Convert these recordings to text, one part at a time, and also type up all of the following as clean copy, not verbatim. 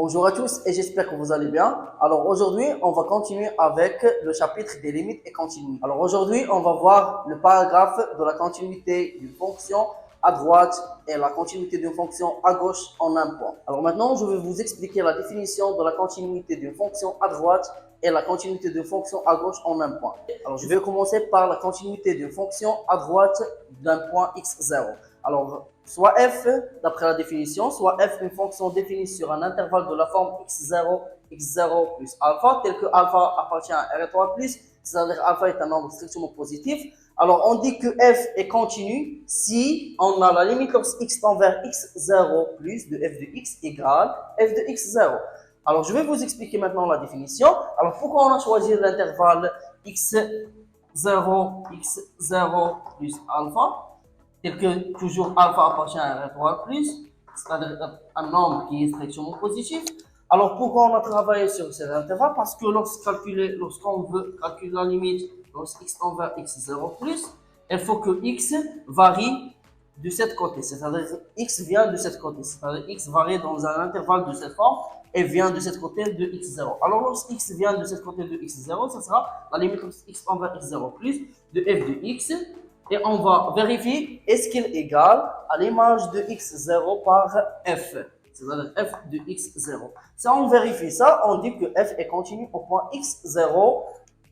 Bonjour à tous et j'espère que vous allez bien. Alors aujourd'hui, on va continuer avec le chapitre des limites et continuités. Alors aujourd'hui, on va voir le paragraphe de la continuité d'une fonction à droite et la continuité d'une fonction à gauche en un point. Alors maintenant, je vais vous expliquer la définition de la continuité d'une fonction à droite et la continuité d'une fonction à gauche en un point. Alors je vais commencer par la continuité d'une fonction à droite d'un point x0. Alors, soit f, d'après la définition, soit f une fonction définie sur un intervalle de la forme x0 plus alpha, tel que alpha appartient à R3+, c'est-à-dire alpha est un nombre strictement positif. Alors, on dit que f est continu si on a la limite lorsque x tend vers x0 plus de f de x égale f de x0. Alors, je vais vous expliquer maintenant la définition. Alors, pourquoi on a choisi l'intervalle x0 plus alpha? Tel que toujours alpha appartient à R3+, c'est-à-dire un nombre qui est strictement positif. Alors pourquoi on a travaillé sur cet intervalle? Parce que lorsqu'on veut calculer la limite, lorsque x tend vers x0+, il faut que x varie de cette côté, c'est-à-dire x vient de cette côté, c'est-à-dire x varie dans un intervalle de cette forme et vient de cette côté de x0. Alors lorsque x vient de cette côté de x0, ça sera la limite lorsque x tend vers x0+, de f de x. Et on va vérifier est-ce qu'il est égal à l'image de x0 par f, c'est-à-dire f de x0. Si on vérifie ça, on dit que f est continu au point x0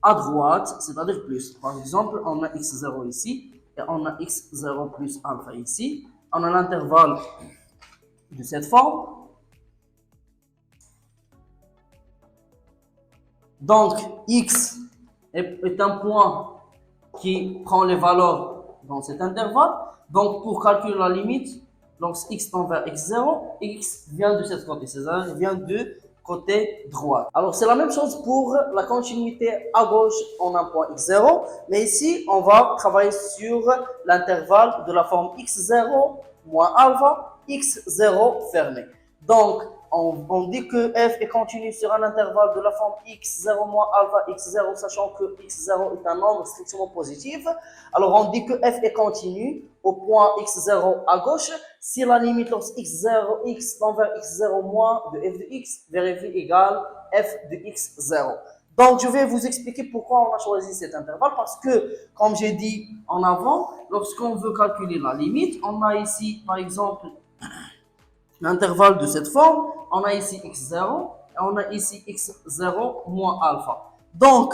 à droite, c'est-à-dire plus. Par exemple, on a x0 ici et on a x0 plus alpha ici. On a l'intervalle de cette forme. Donc, x est un point qui prend les valeurs dans cet intervalle. Donc, pour calculer la limite, lorsque x tend vers x0, x vient de cette côté, c'est-à-dire vient de côté droit. Alors, c'est la même chose pour la continuité à gauche en un point x0, mais ici, on va travailler sur l'intervalle de la forme x0 moins alpha, x0 fermé. Donc, on dit que f est continu sur un intervalle de la forme x0 moins alpha x0, sachant que x0 est un nombre strictement positif. Alors, on dit que f est continu au point x0 à gauche si la limite lorsque x tend vers x0 moins de f de x vérifie égale f de x0. Donc, je vais vous expliquer pourquoi on a choisi cet intervalle, parce que, comme j'ai dit en avant, lorsqu'on veut calculer la limite, on a ici, par exemple, l'intervalle de cette forme, on a ici x0 et on a ici x0 moins alpha. Donc,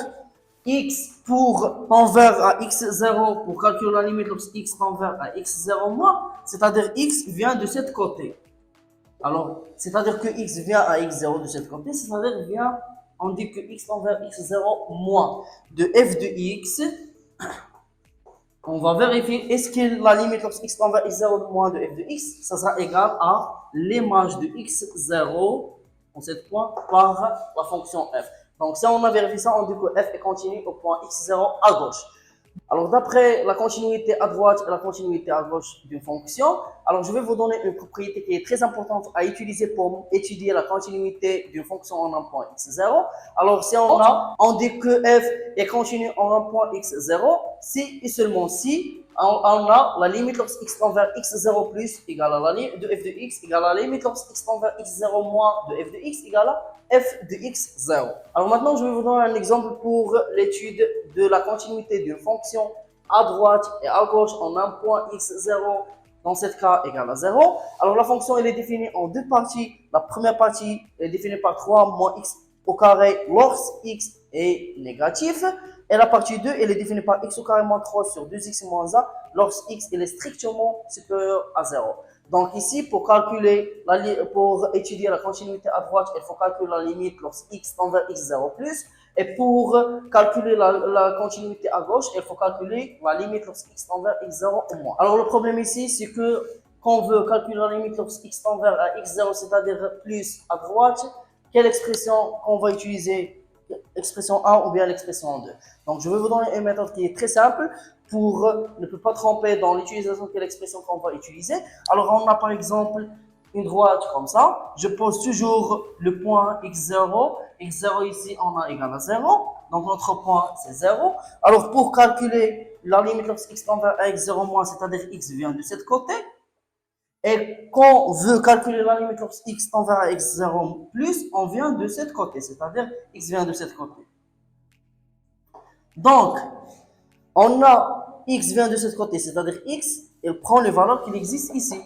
x pour tend vers à x0 pour calculer la limite lorsque x tend vers à x0 moins, c'est-à-dire x vient de cette côté. Alors, c'est-à-dire que x vient à x0 de cette côté, c'est-à-dire vient, on dit que x tend vers x0 moins de f de x. On va vérifier est-ce que la limite lorsque x tend vers x0 moins de f de x, ça sera égal à l'image de x0 en cette point par la fonction f. Donc si on a vérifié ça, on dit que f est continu au point x0 à gauche. Alors d'après la continuité à droite et la continuité à gauche d'une fonction, alors je vais vous donner une propriété qui est très importante à utiliser pour étudier la continuité d'une fonction en un point x0. Alors si on dit que f est continu en un point x0, si et seulement si on a la limite lorsque x tend vers x0 plus égale à la limite de f de x égale à la limite lorsque x tend vers x0 moins de f de x égale à f de x0. Alors maintenant, je vais vous donner un exemple pour l'étude de la continuité d'une fonction à droite et à gauche en un point x0, dans ce cas égale à 0. Alors la fonction elle est définie en deux parties. La première partie est définie par 3 moins x au carré lorsque x est négatif. Et la partie 2, elle est définie par x au carré moins 3 sur 2x moins 1 lorsque x est strictement supérieur à 0. Donc ici, pour étudier la continuité à droite, il faut calculer la limite lorsque x tend vers x0+. Et pour calculer la continuité à gauche, il faut calculer la limite lorsque x tend vers x0 ou moins. Alors le problème ici, c'est que quand on veut calculer la limite lorsque x tend vers x0, c'est-à-dire plus à droite, quelle expression qu'on va utiliser? L'expression 1 ou bien l'expression 2. Donc, je vais vous donner une méthode qui est très simple pour ne pas tromper dans l'utilisation de l'expression qu'on va utiliser. Alors, on a par exemple une droite comme ça. Je pose toujours le point x0. x0 ici, on a égal à 0. Donc, notre point, c'est 0. Alors, pour calculer la limite lorsque x tend vers x0 moins, c'est-à-dire x vient de cette côté. Et quand on veut calculer la limite lorsque x tend vers x0 plus, on vient de ce côté, c'est-à-dire x vient de ce côté. Donc, on a x vient de ce côté, c'est-à-dire x, il prend les valeurs qui existent ici.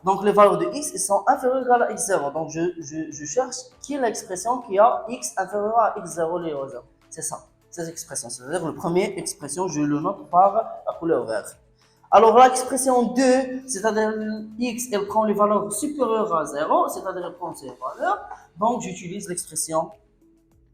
Donc, les valeurs de x sont inférieures ou égales à x0. Donc, je cherche qui est l'expression qui a x inférieur à x0 les raisons. C'est ça, cette expression. C'est-à-dire, la première expression, je le note par la couleur verte. Alors, l'expression 2, c'est-à-dire x, elle prend les valeurs supérieures à 0, c'est-à-dire elle prend ces valeurs. Donc, j'utilise l'expression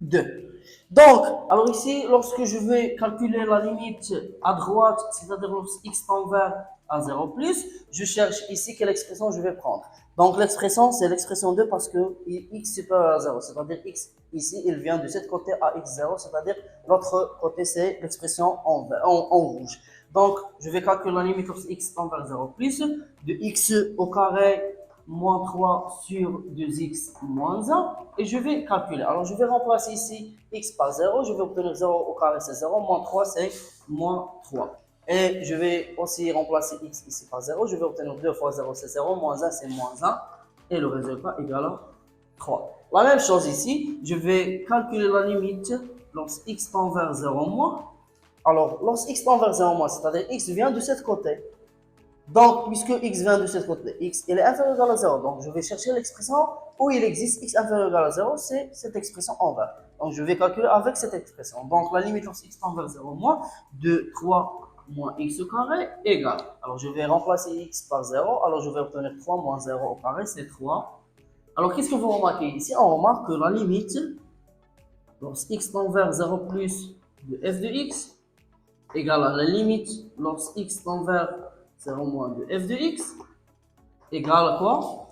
2. Donc, alors ici, lorsque je vais calculer la limite à droite, c'est-à-dire lorsque x tend vers à 0 plus, je cherche ici quelle expression je vais prendre. Donc, l'expression, c'est l'expression 2 parce que x supérieur à 0, c'est-à-dire x ici, il vient de cet côté à x0, c'est-à-dire l'autre côté, c'est l'expression en rouge. Donc, je vais calculer la limite lorsque x tend vers 0 plus, de x au carré moins 3 sur 2x moins 1, et je vais calculer. Alors, je vais remplacer ici x par 0, je vais obtenir 0 au carré, c'est 0, moins 3, c'est moins 3. Et je vais aussi remplacer x ici par 0, je vais obtenir 2 fois 0, c'est 0, moins 1, c'est moins 1, et le résultat égale à 3. La même chose ici, je vais calculer la limite lorsque x tend vers 0 moins. Alors, lorsque x tend vers 0 moins, c'est-à-dire x vient de ce côté. Donc, puisque x vient de ce côté, x il est inférieur à 0. Donc, je vais chercher l'expression où il existe x inférieur à 0, c'est cette expression en bas. Donc, je vais calculer avec cette expression. Donc, la limite lorsque x tend vers 0 moins de 3 moins x au carré égale. Alors, je vais remplacer x par 0. Alors, je vais obtenir 3 moins 0 au carré, c'est 3. Alors, qu'est-ce que vous remarquez ici? On remarque que la limite, lorsque x tend vers 0 plus de f de x, égale à la limite lorsque x tend vers 0 moins de f de x, égale à quoi?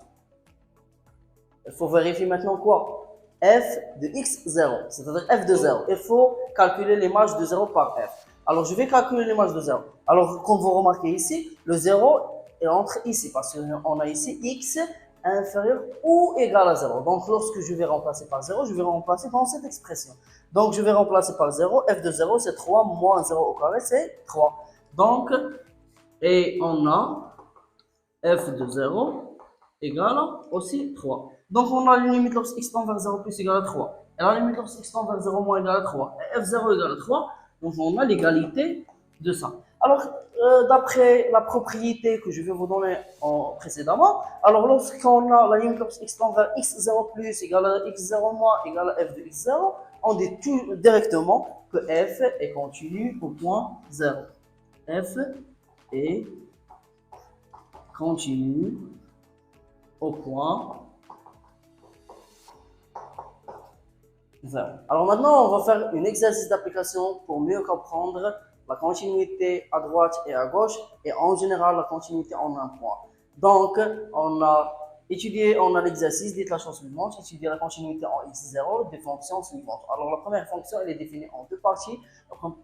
Il faut vérifier maintenant quoi? F de x 0, c'est-à-dire f de 0. Il faut calculer l'image de 0 par f. Alors, je vais calculer l'image de 0. Alors, comme vous remarquez ici, le 0 est entre ici, parce qu'on a ici x inférieur ou égal à 0. Donc, lorsque je vais remplacer par 0, je vais remplacer dans cette expression. Donc, je vais remplacer par 0. F de 0, c'est 3 moins 0 au carré, c'est 3. Donc, et on a f de 0 égale aussi 3. Donc, on a la limite lorsque x tend vers 0 plus égale à 3. Et la limite lorsque x tend vers 0 moins égale à 3. Et f0 égale à 3. Donc, on a l'égalité de ça. Alors, d'après la propriété que je vais vous donner précédemment, alors lorsqu'on a la limite lorsque x tend vers x0 plus égale à x0 moins égale à f de x0, on dit tout directement que f est continu au point 0. F est continu au point 0. Alors maintenant, on va faire un exercice d'application pour mieux comprendre la continuité à droite et à gauche et en général la continuité en un point. Donc, on a étudié, on a l'exercice, dites la chose suivante, étudier la continuité en x0 des fonctions suivantes. Alors, la première fonction, elle est définie en deux parties.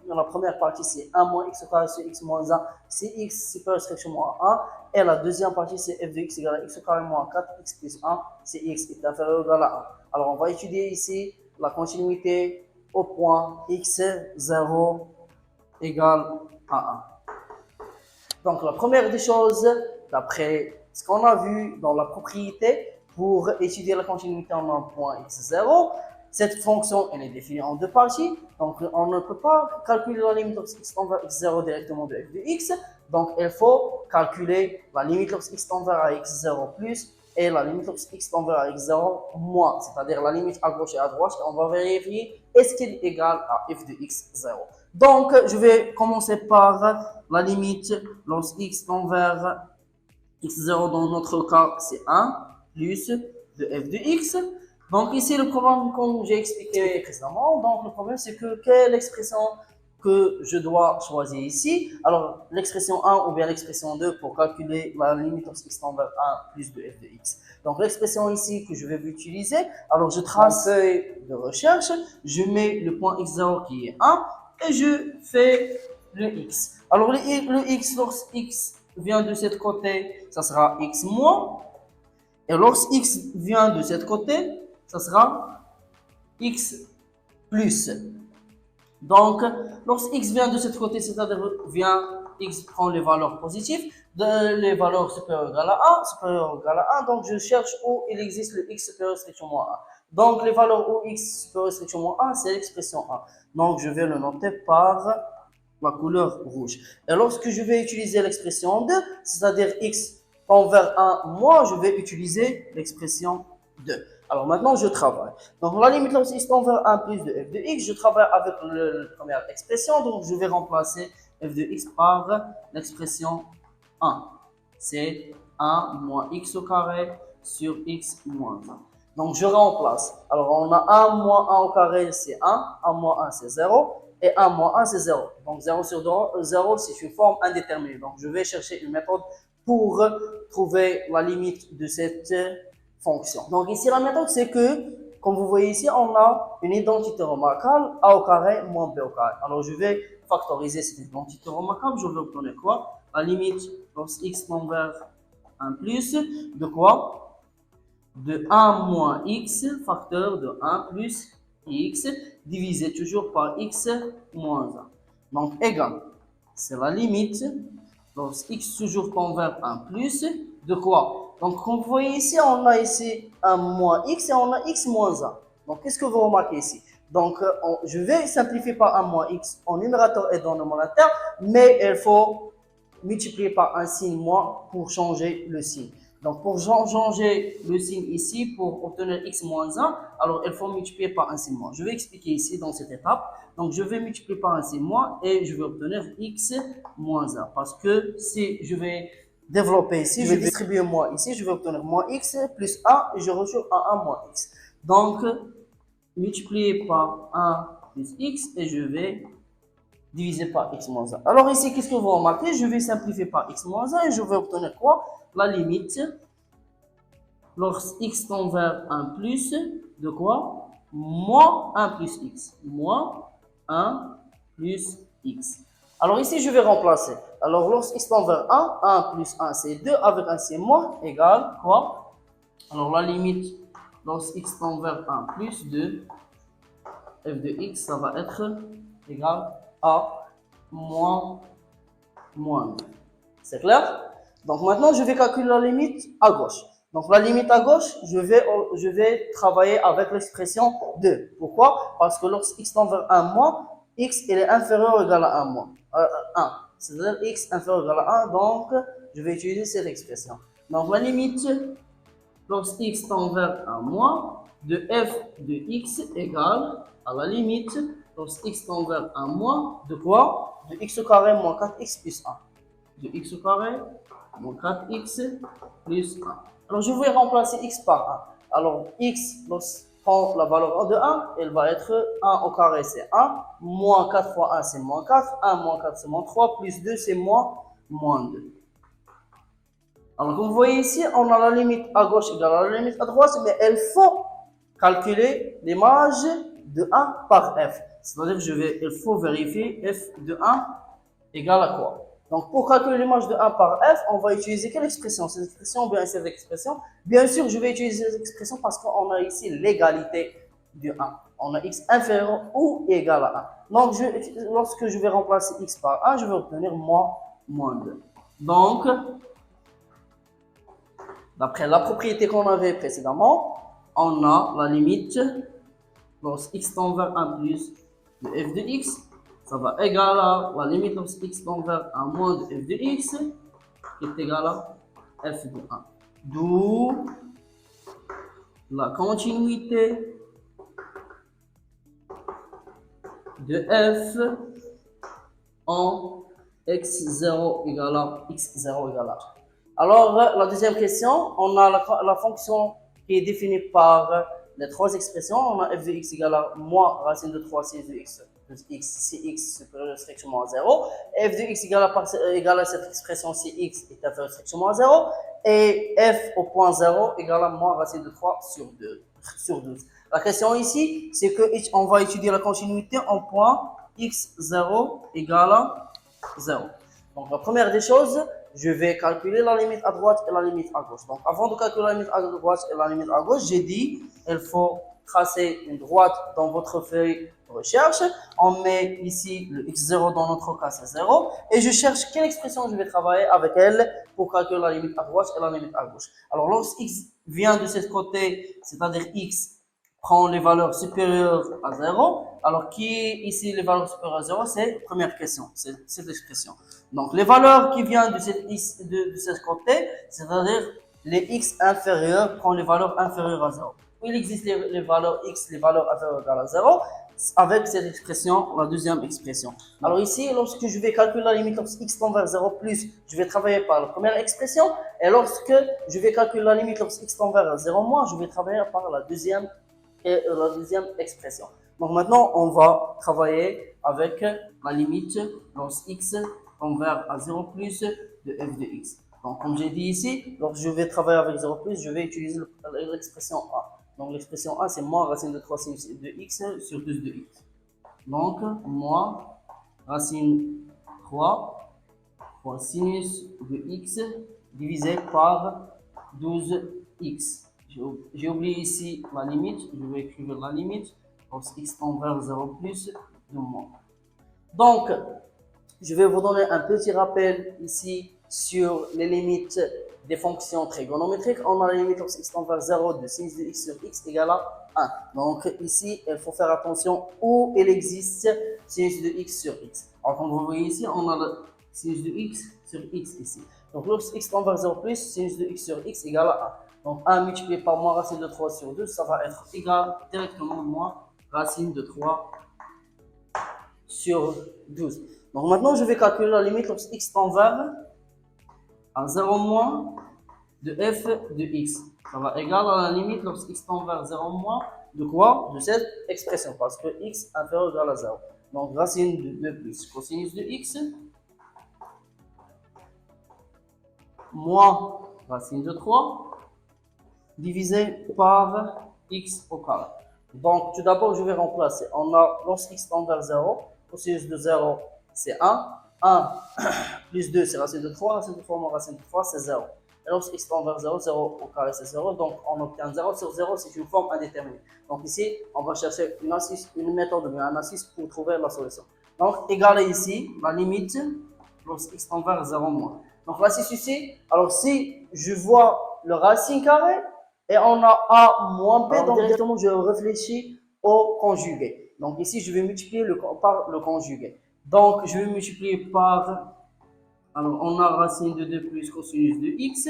La première partie, c'est 1 moins x au carré sur x moins 1, c'est x supérieur à moins 1. Et la deuxième partie, c'est f de x égale à x au carré moins 4x plus 1, c'est x est inférieur ou égal à 1. Alors, on va étudier ici la continuité au point x0 égale à 1. Donc, la première des choses, d'après ce qu'on a vu dans la propriété, pour étudier la continuité en un point x0, cette fonction elle est définie en deux parties. Donc, on ne peut pas calculer la limite lorsque x tend vers x0 directement de f de x. Donc, il faut calculer la limite lorsque x tend vers x0 plus et la limite lorsque x tend vers x0 moins, c'est-à-dire la limite à gauche et à droite. On va vérifier est-ce qu'il est égal à f de x0. Donc, je vais commencer par la limite lorsque x tend vers x0 dans notre cas, c'est 1 plus de f de x. Donc ici, le problème, comme j'ai expliqué précédemment, donc le problème c'est que quelle expression que je dois choisir ici. Alors, l'expression 1 ou bien l'expression 2 pour calculer la limite lorsque x tend vers 1 plus de f de x. Donc, l'expression ici que je vais utiliser, alors je trace une feuille de recherche, je mets le point x0 qui est 1 et je fais le x. Alors, le x, lorsque x vient de ce côté, ça sera x moins. Et lorsque x vient de ce côté, ça sera x plus. Donc, lorsque x vient de ce côté, c'est-à-dire vient x prend les valeurs positives, les valeurs supérieures ou égales à 1, supérieures ou égales à 1, donc je cherche où il existe le x supérieur restriction moins 1. Donc les valeurs où x supérieur restriction moins 1, c'est l'expression 1. Donc je vais le noter par la couleur rouge. Et lorsque je vais utiliser l'expression 2, c'est-à-dire x tend vers 1, moi je vais utiliser l'expression 2. Alors maintenant, je travaille. Donc la limite lorsque x tend vers 1 plus de f de x, je travaille avec la première expression. Donc je vais remplacer f de x par l'expression 1. C'est 1 moins x au carré sur x moins 1. Donc je remplace. Alors on a 1 moins 1 au carré, c'est 1. 1 moins 1, c'est 0. Et 1 moins 1, c'est 0. Donc 0 sur 0, c'est une forme indéterminée. Donc je vais chercher une méthode pour trouver la limite de cette fonction. Donc ici, la méthode, c'est que, comme vous voyez ici, on a une identité remarquable, a au carré moins b au carré. Alors je vais factoriser cette identité remarquable, je vais obtenir quoi? La limite, lorsque x tend vers 1 plus, de quoi? De 1 moins x, facteur de 1 plus x, divisé toujours par x moins 1. Donc égal, c'est la limite, lorsque x toujours tend vers 1 plus, de quoi? Donc comme vous voyez ici, on a ici 1 moins x et on a x moins 1. Donc qu'est-ce que vous remarquez ici? Donc je vais simplifier par 1 moins x en numérateur et dans le numérateur, mais il faut multiplier par un signe moins pour changer le signe. Donc pour changer le signe ici, pour obtenir x moins 1, alors il faut multiplier par un signe moins. Je vais expliquer ici dans cette étape. Donc je vais multiplier par un signe moins et je vais obtenir x moins 1. Parce que si je vais développer ici, je vais distribuer moins ici, je vais obtenir moins x plus 1 et je reçois 1 moins x. Donc multiplier par 1 plus x et je vais divisé par x moins 1. Alors ici, qu'est-ce que vous remarquez? Je vais simplifier par x moins 1 et je vais obtenir quoi? La limite, lorsque x tend vers 1 plus, de quoi? Moins 1 plus x. Moins 1 plus x. Alors ici, je vais remplacer. Alors lorsque x tend vers 1, 1 plus 1, c'est 2, avec un c'est moins, égale quoi? Alors la limite, lorsque x tend vers 1 plus 2, f de x, ça va être égal à moins 2. C'est clair? Donc maintenant, je vais calculer la limite à gauche. Donc la limite à gauche, je vais travailler avec l'expression 2. Pourquoi? Parce que lorsque x tend vers 1 moins, x il est inférieur ou égal à 1 moins. 1. C'est-à-dire x inférieur ou égal à 1, donc je vais utiliser cette expression. Donc la limite, lorsque x tend vers 1 moins, de f de x égale à la limite, lorsque x tend vers 1 moins, de quoi? De x au carré moins 4x plus 1. De x au carré moins 4x plus 1. Alors je vais remplacer x par 1. Alors x, lorsqu'on prend la valeur de 1, elle va être 1 au carré, c'est 1. Moins 4 fois 1, c'est moins 4. 1 moins 4, c'est moins 3. Plus 2, c'est moins 2. Alors, comme vous voyez ici, on a la limite à gauche égale à la limite à droite, mais il faut calculer l'image de 1 par f. C'est-à-dire il faut vérifier f de 1 égale à quoi? Donc, pour calculer l'image de 1 par f, on va utiliser quelle expression? Cette expression ou bien cette expression? Bien sûr, je vais utiliser cette expression parce qu'on a ici l'égalité de 1. On a x inférieur ou égal à 1. Donc, lorsque je vais remplacer x par 1, je vais obtenir moins 2. Donc, d'après la propriété qu'on avait précédemment, on a la limite, lorsque x tend vers 1 plus de f de x, ça va égal à la limite lorsque x tend vers 1 moins de f de x, qui est égal à f de 1. D'où la continuité de f en x0 égale à x0 égale à 1. Alors, la deuxième question, on a la fonction qui est définie par les trois expressions. On a f de x égale à moins racine de 3 6 de x plus x si x supérieur strictement à 0. F de x égale à cette expression si x est inférieur strictement à 0. Et f au point 0 égale à moins racine de 3 sur 12. La question ici, c'est qu'on va étudier la continuité en point x0 égale à 0. Donc, la première des choses, je vais calculer la limite à droite et la limite à gauche. Donc, avant de calculer la limite à droite et la limite à gauche, j'ai dit, il faut tracer une droite dans votre feuille de recherche. On met ici le x0 dans notre cas, c'est 0. Et je cherche quelle expression je vais travailler avec elle pour calculer la limite à droite et la limite à gauche. Alors, lorsque x vient de ce côté, c'est-à-dire x prend les valeurs supérieures à 0. Alors, qui est ici les valeurs supérieures à 0? C'est la première question, c'est cette expression. Donc, les valeurs qui viennent de ce côté, c'est-à-dire les x inférieurs prend les valeurs inférieures à 0. Il existe les valeurs x, les valeurs inférieures à 0, avec cette expression, la deuxième expression. Alors ici, lorsque je vais calculer la limite lorsque x tend vers 0 plus, je vais travailler par la première expression. Et lorsque je vais calculer la limite lorsque x tend vers 0 moins, je vais travailler par la deuxième expression. Donc maintenant, on va travailler avec la limite lorsque x tend vers 0 plus de f de x. Donc comme j'ai dit ici, lorsque je vais travailler avec 0 plus, je vais utiliser l'expression a. Donc l'expression a, c'est moins racine de 3 sinus de x sur 12 de x. Donc moins racine 3 fois sinus de x divisé par 12x. J'ai oublié ici la limite, je vais écrire la limite, lorsque x tend vers 0 plus de moins. Donc, je vais vous donner un petit rappel ici sur les limites des fonctions trigonométriques. On a la limite lorsque x tend vers 0 de sinus de x sur x égale à 1. Donc ici, il faut faire attention où il existe sinus de x sur x. Alors comme vous voyez ici, on a le sinus de x sur x ici. Donc lorsque x tend vers 0 plus, sinus de x sur x égale à 1. Donc 1 multiplié par moins racine de 3 sur 2, ça va être égal directement à moins racine de 3 sur 12. Donc maintenant, je vais calculer la limite lorsque x tend vers à 0 moins de f de x. Ça va égal à la limite lorsque x tend vers 0 moins de quoi? De cette expression, parce que x inférieur ou égal à 0. Donc racine de 2 plus cosinus de x moins racine de 3 divisé par x au carré. Donc tout d'abord, je vais remplacer. On a lorsque x tend vers 0, cosinus de 0 c'est 1. 1 plus 2 c'est racine de 3, racine de 3 moins racine de 3 c'est 0. Et lorsque x tend vers 0, 0 au carré c'est 0, donc on obtient 0 sur 0, c'est une forme indéterminée. Donc ici, on va chercher une méthode, un astuce pour trouver la solution. Donc égaler ici la limite lorsque x tend vers 0 moins. Donc l'astuce ici, alors si je vois le racine carré et on a a moins b, donc directement je réfléchis au conjugué. Donc ici, je vais multiplier par le conjugué. Donc je vais multiplier par... Alors, on a racine de 2 plus cosinus de x,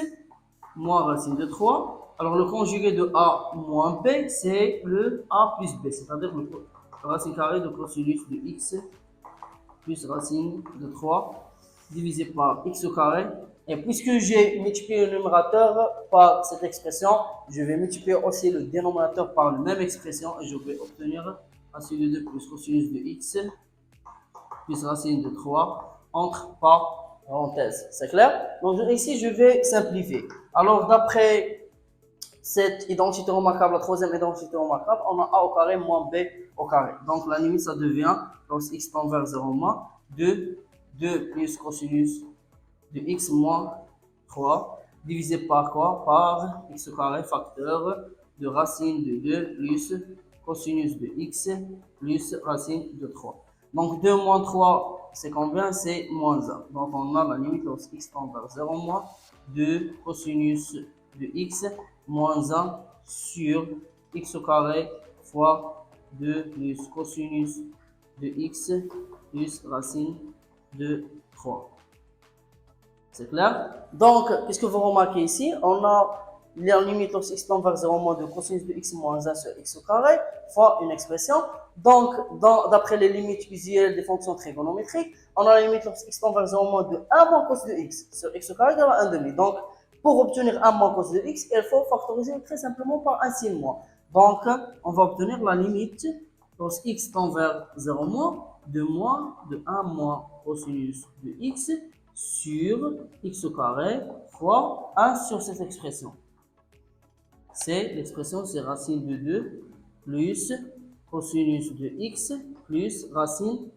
moins racine de 3. Alors, le conjugué de a moins b, c'est le a plus b, c'est-à-dire le racine carrée de cosinus de x plus racine de 3 divisé par x au carré. Et puisque j'ai multiplié le numérateur par cette expression, je vais multiplier aussi le dénominateur par la même expression et je vais obtenir racine de 2 plus cosinus de x plus racine de 3 entre parenthèses. C'est clair? Donc ici, je vais simplifier. Alors, d'après cette identité remarquable, la troisième identité remarquable, on a a au carré moins b au carré. Donc, la limite, ça devient, lorsque x tend vers 0 moins, 2 plus cosinus de x moins 3, divisé par quoi? Par x au carré facteur de racine de 2 plus cosinus de x plus racine de 3. Donc 2 moins 3, c'est combien? C'est moins 1. Donc on a la limite lorsque x tend vers 0 moins 2 cosinus de x moins 1 sur x au carré fois 2 plus cosinus de x plus racine de 3. C'est clair? Donc, qu'est-ce que vous remarquez ici? On a la limite lorsque x tend vers 0 moins de cosinus de x moins 1 sur x au carré fois une expression. Donc, d'après les limites usuelles des fonctions trigonométriques, on a la limite lorsque x tend vers 0 moins de 1 moins cos de x sur x au carré égale à 1 demi. Donc, pour obtenir 1 moins cos de x, il faut factoriser très simplement par 1 sin moins. Donc, on va obtenir la limite lorsque x tend vers 0 moins de 1 moins cosinus de x sur x au carré fois 1 sur cette expression. C'est l'expression, c'est racine de 2 plus cosinus de x plus racine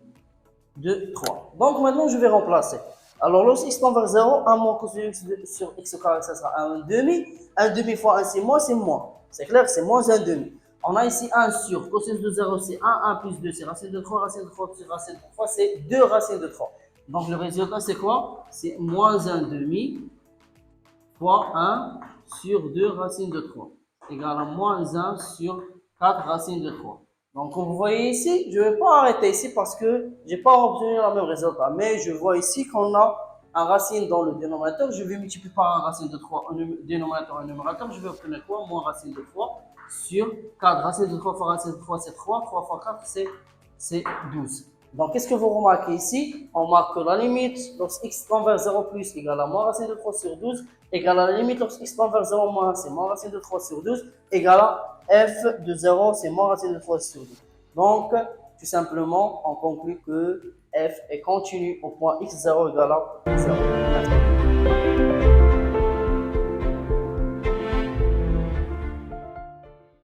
de 3. Donc maintenant, je vais remplacer. Alors, lorsque x tend vers 0, 1 moins cosinus sur x au carré, ça sera 1 demi. 1 demi fois 1, c'est moins, c'est moins. C'est clair, c'est moins 1 demi. On a ici 1 sur cosinus de 0, c'est 1, 1 plus 2, c'est racine de 3, racine de 3 plus racine de 3, c'est 2 racines de 3. Donc le résultat, c'est quoi? C'est moins 1 demi fois 1 sur 2 racines de 3 égale à moins 1 sur 4 racines de 3. Donc, comme vous voyez ici, je ne vais pas arrêter ici parce que je n'ai pas obtenu le même résultat. Mais je vois ici qu'on a un racine dans le dénominateur. Je vais multiplier par un racine de 3 en dénominateur et numérateur. Je vais obtenir quoi? Moins racine de 3 sur 4. Racine de 3 fois racine de 3, c'est 3. 3 fois 4, c'est 12. Donc, qu'est-ce que vous remarquez ici? On marque que la limite, lorsque x tend vers 0 plus égale à moins racine de 3 sur 12, égale à la limite, lorsque x tend vers 0 moins, c'est moins racine de 3 sur 12, égale à f de 0, c'est moins racine de 3 sur 12. Donc, tout simplement, on conclut que f est continu au point x0 égale à 0.